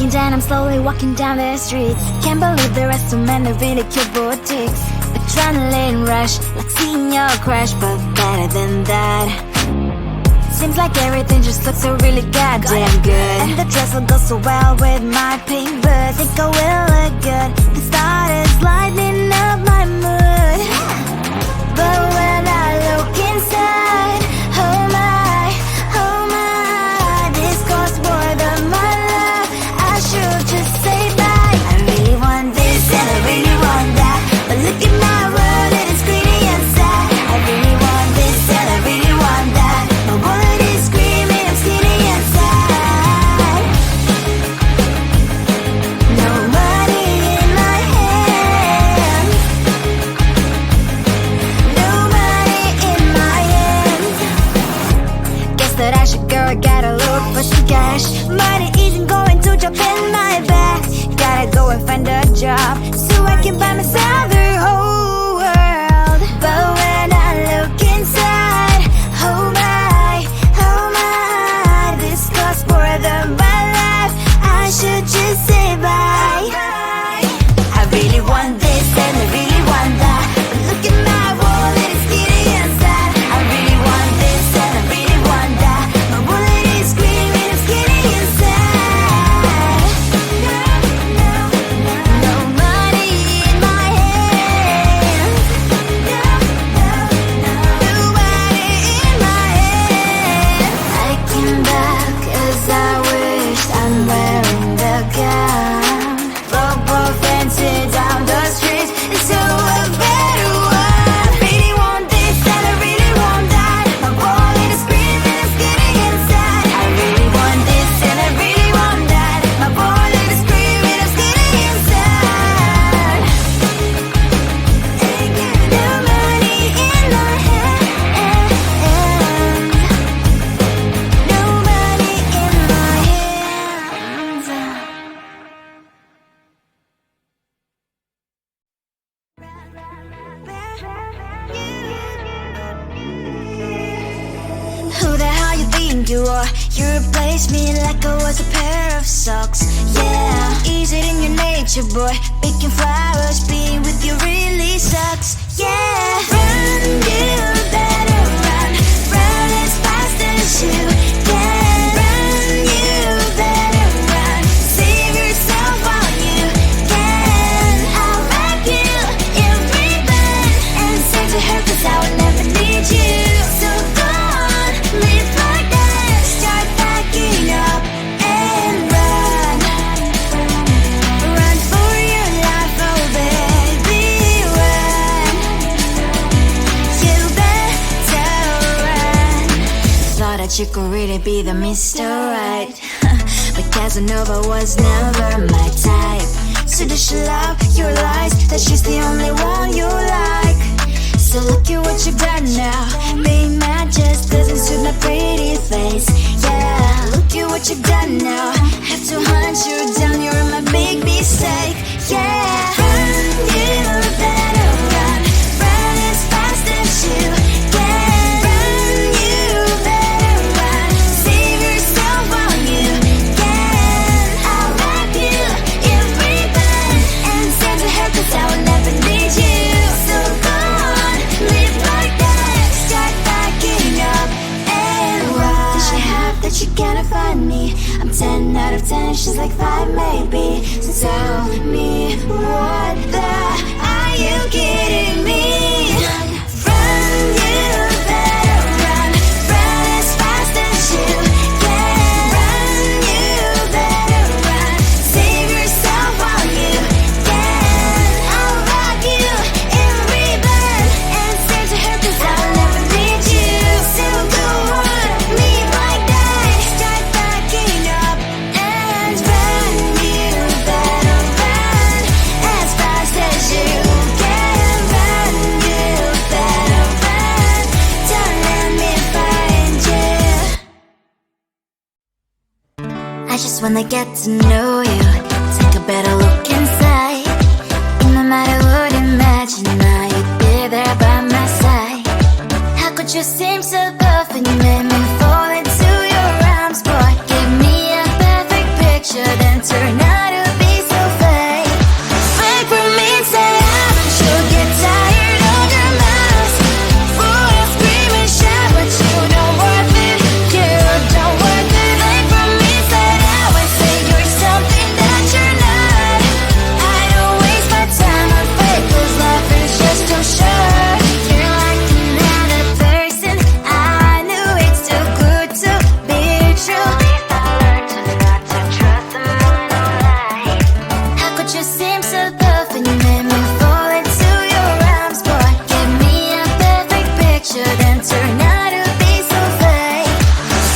Breaking down, I'm slowly walking down the streets. Can't believe the rest of men are really cute boutiques. Adrenaline rush, like seeing your crush, but better than that. Seems like everything just looks so really goddamn good. And the dress will go so well with my pink boots. Think I will look good. The start is lighting up my mood. But when I look inside, oh my, this costs more than my love. I should just say bye. I really want this and I really want that, but look at my world, it is greedy and sad. I really want this and I really want that. My wallet is screaming, I'm skinny and sad. No money in my hand. No money in my hand. Guess that I should go, I gotta look for some cash. Money isn't going to jump in my bag. Gotta go and find a job so I can buy myself the whole world. But when I look inside, oh my, this costs more than my life. I should just say bye. I really want this and I really want that, but look at my wallet, it's skinny and sad. I really want this and I really want that. My wallet is screaming, I'm skinny and sad. No money in my hand. No money in my hand. I came back as I wished. I'm wearing the gown. Football fancy down the streets, so a better one. Really want this and I really want that. My wallet is screaming, I'm skinny inside. I really want this and I really want that. My wallet is screaming, I'm skinny inside. No money in my hand. No money in my hands. Who the hell you think you are? You replaced me like I was a pair of socks. Yeah, is it in your nature, boy? Picking flowers, being with you really sucks. Yeah, run, you better run. Run as fast as you can. Run, you better run. Save yourself while you can. I'll wrap you in ribbon and send to her, 'cause I will never need you. So go on, live like that. Start packing up and run. Run for your life, oh baby, run. You better run. Thought that you could really be the Mr. Right, but Casanova was never my type. So does she love your lies, that she's the only one you like? So look at what you've done now. Being mad just doesn't suit my pretty face. Yeah, look at what you've done now. Have to hunt you down, you're my big mistake. Yeah, run, you better run. Run as fast as you can. Run, you better run. Save yourself while you can. I'll wrap you in ribbon and send to her, 'cause I will never need you. So go on, live like that. Start packing up and run. What does she have that you cannot find me? I'm 10 out of 10, she's like 5 maybe. So tell me, what the, are you kidding me? Run, you better run. Run as fast as you can. Run, you better run. Save yourself while you can. I'll wrap you in ribbon and send to her, 'cause I'll never need you. So go on, live like that. Start packing up and run. You better run as fast as you can. Run, you better run. Don't let me find you. I just wanna get to know you. Take a better look inside. No matter what, imagine now you'd be there by my side. How could you seem so tough and you made me fall into your arms, boy? Give me a perfect picture, then turn turn out to be so fake.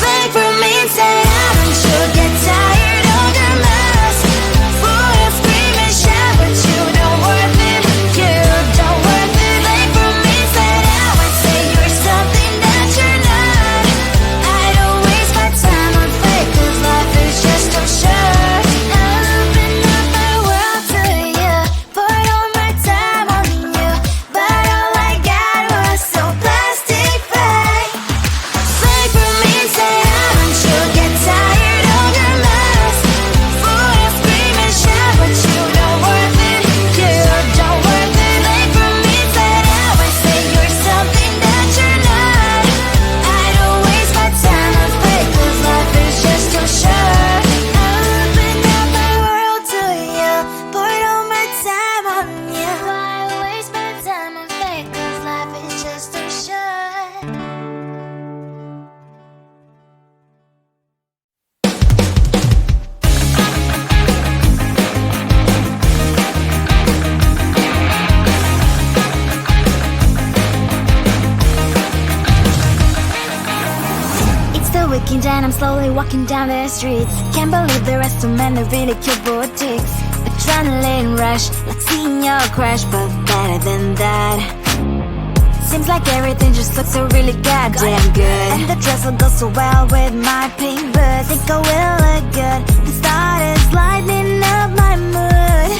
Fake for me, say haven't you get tired of your mess? Full of scream and shout, but you don't worth it. You don't worth it. Fake for me, say I would say you're something that you're not. I don't waste my time on fake, 'cause life is just too short. Open up my world to you, put all my time on you, but all I got was so plastic fake. Fake for me, say haven't you get tired of your mess? Full of scream and shout, but you don't worth it. You don't worth it. Fake for me, say I would say you're something that you're not. I don't waste my time on fake, 'cause life is just too short. Open up my world to you, put all my time on you. Why waste my time on fake, 'cause life is just too short. It's the weekend and I'm slowly walking down the streets. Can't believe there are so many really cute boutiques. Adrenaline rush, like seeing your crush, but better than that. Seems like everything just looks so really goddamn good. And the dress will go so well with my pink boots. Think I will look good. The start is lighting up my mood.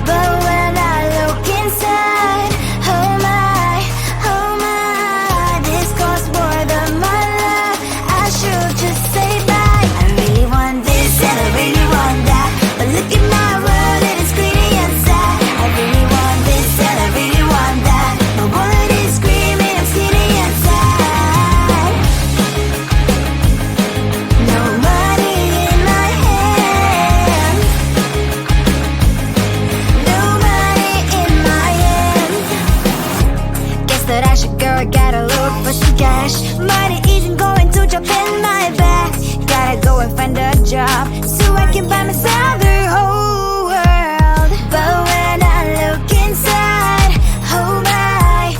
But when I look inside, oh my, this costs more than my love. I should just say bye. I really want this and I really want that, but look at my world, it is pretty inside. I really want this and I really want that. My wallet is screaming, I'm skinny inside. No money in my hand. No money in my hand. Guess that I should go, gotta look for some cash. Money isn't going to jump in my back. Gotta go and find a job so I can buy myself the whole world. But when I look inside, oh my,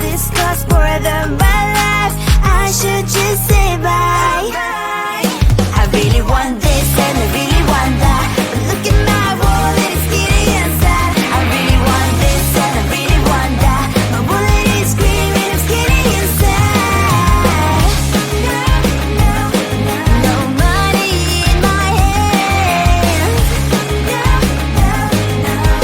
this costs more than my life. I should just say bye. I really want this and I really want that, but look at my wallet, it's skinny inside. I really want this and I really want that. My wallet is screaming, I'm skinny inside. No money in my hand.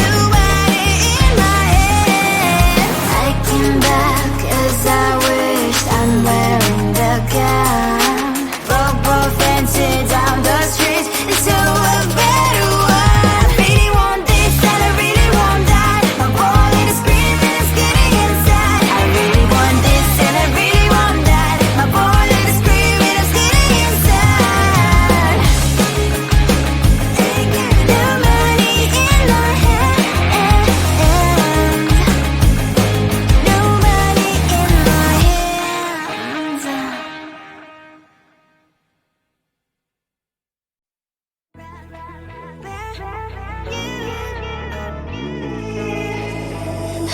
No money in my hand. I came back 'cause I wished I'm wearing the gown. Bobo fancy down the streets into a better one. I really want this and I really want that. My wallet is screaming, it's getting inside. I really want this and I really want that. My wallet is screaming, it's getting inside. No money in my hand. No money in my hands.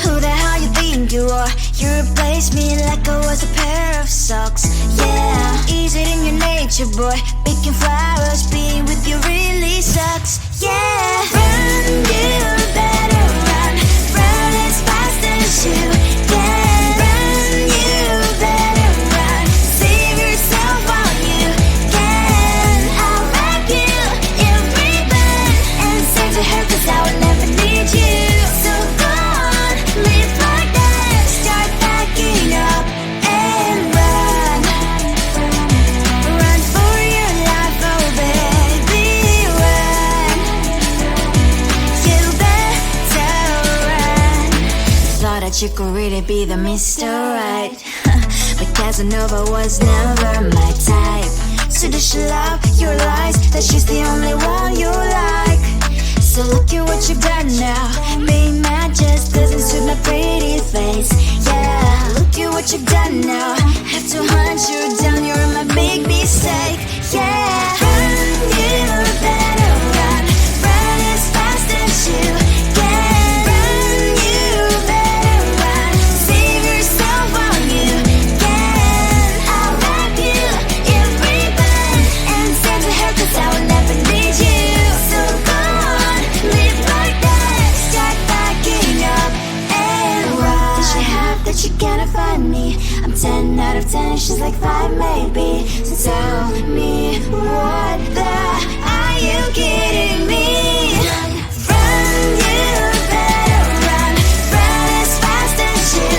Who the hell you think you are? You replaced me like I was a pair of socks. Yeah, is it in your nature, boy? Picking flowers, being with you really sucks. Yeah, run, you better run. Run as fast as you can. Run, you better run. Save yourself while you can. I'll wrap you in ribbon and say to her, 'cause I will never need you. So go on, live like that. Start packing up and run. Run for your life, oh baby, run. You better run. Thought that you could really be the Mr. Right, but Casanova was never my type. So does she love your lies, that she's the only one you like? So look at what you've done now. Being mad just doesn't suit my pretty face. Yeah, look at what you've done now. Have to hunt you down, you're my big mistake. Yeah, run, you better run. Run as fast as you can. Run, you better run. Save yourself that you cannot find me. I'm 10 out of 10, she's like 5 maybe. So tell me, what the are you kidding me? Run, you better run. Run as fast as you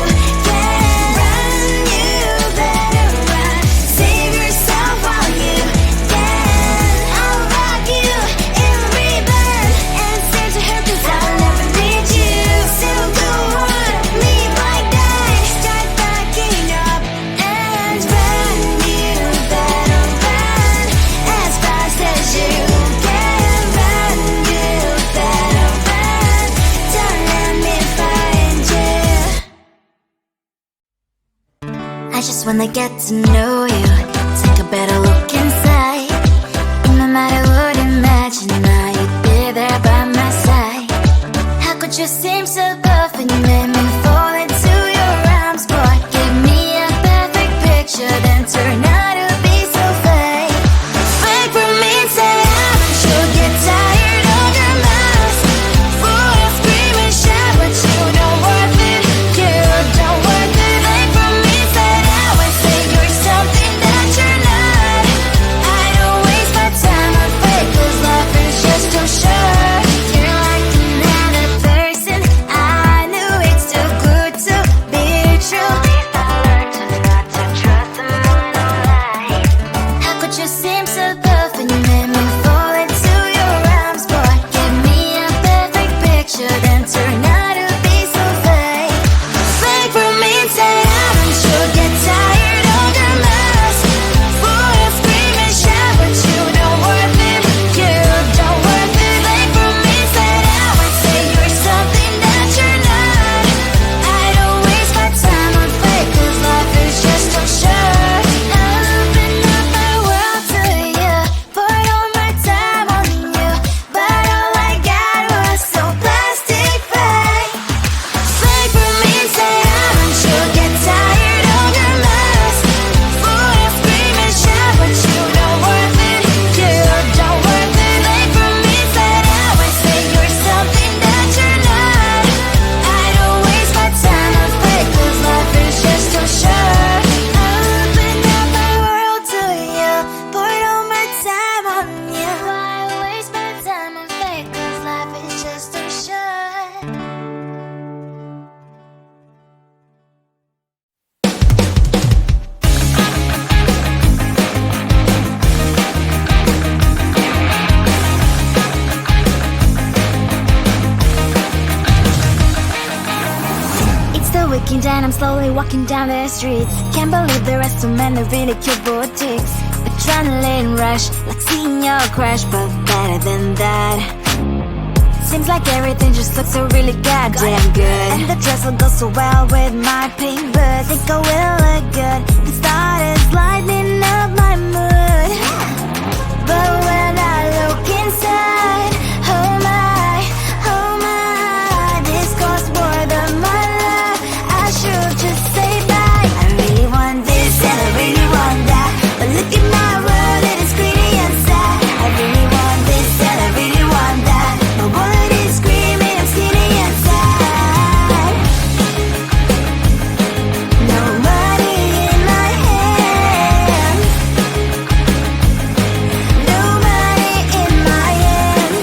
can. Run, you better run. Save yourself while you can. I'll rock you in rebirth and send to her, 'cause I'll never need you. So go on, leave like that. Start backing up and run. You better run as fast as you can. Run, you better run. Don't let me find you. I just wanna get to know you, take a better look inside. And no matter what, imagine now you'd be there by my side. How could you seem so tough and you made me fall into your arms, boy? Give me a perfect picture, then turn out to be so fake. Fake for me, say I'm sure get tired of your mess. Boy, I scream and shout, but you don't worth it. You don't worth it. Fake for me, say that way, say you're something that you're not. I don't waste my time on fake, 'cause life is just too short. You're like another person. I knew it's too good to be true. I learned to not to trust someone online. How could you seem so tough and you made me fall into your arms, boy? Give me a perfect picture, then turn out to be so fake. Fake for me, say I'm sure get tired of your mess. Boy, I scream and shout, but you don't worth it. You don't worth it. Fake for me, say that way, say you're something that you're not. I don't waste my time on fake, 'cause life is just too short. Open up my world to you, poured all my time on you, but all I got was so plastic fake. Fake for me, say I'm sure get tired of your mess. Boy, I scream and shout, but you don't worth it. You don't worth it. Fake for me, say that way, say you're something that you're not. I don't waste my time on fake, 'cause life is just too short. Open up my world to you, poured all my time on you. Why waste my time on fake, 'cause life is just too short. It's the weekend and I'm slowly walking down the streets. Can't believe there are so many really cute boutiques. Adrenaline rush, like seeing your crush, but better than that. Seems like everything just looks so really goddamn good. And the dress will go so well with my pink boots. Think I will look good. The start is lighting up my mood. But when I look inside, oh my, this costs more than my love. I should just say bye. I really want this and I really want that, but look at my world, it is greedy and sad. I really want this and I really want that. My wallet is screaming, I'm skinny and sad. No money in my hand. No money in my hand.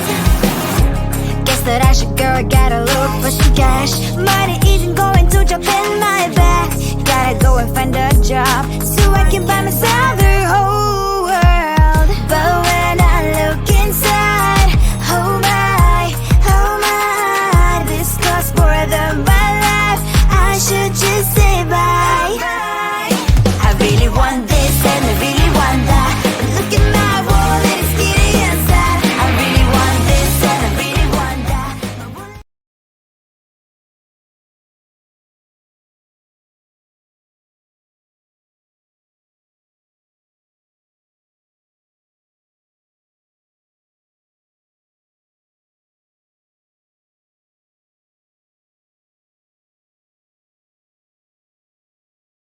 Guess that I should go, gotta look for some cash. Money isn't going to jump in my back. Gotta go and find a job so I can buy myself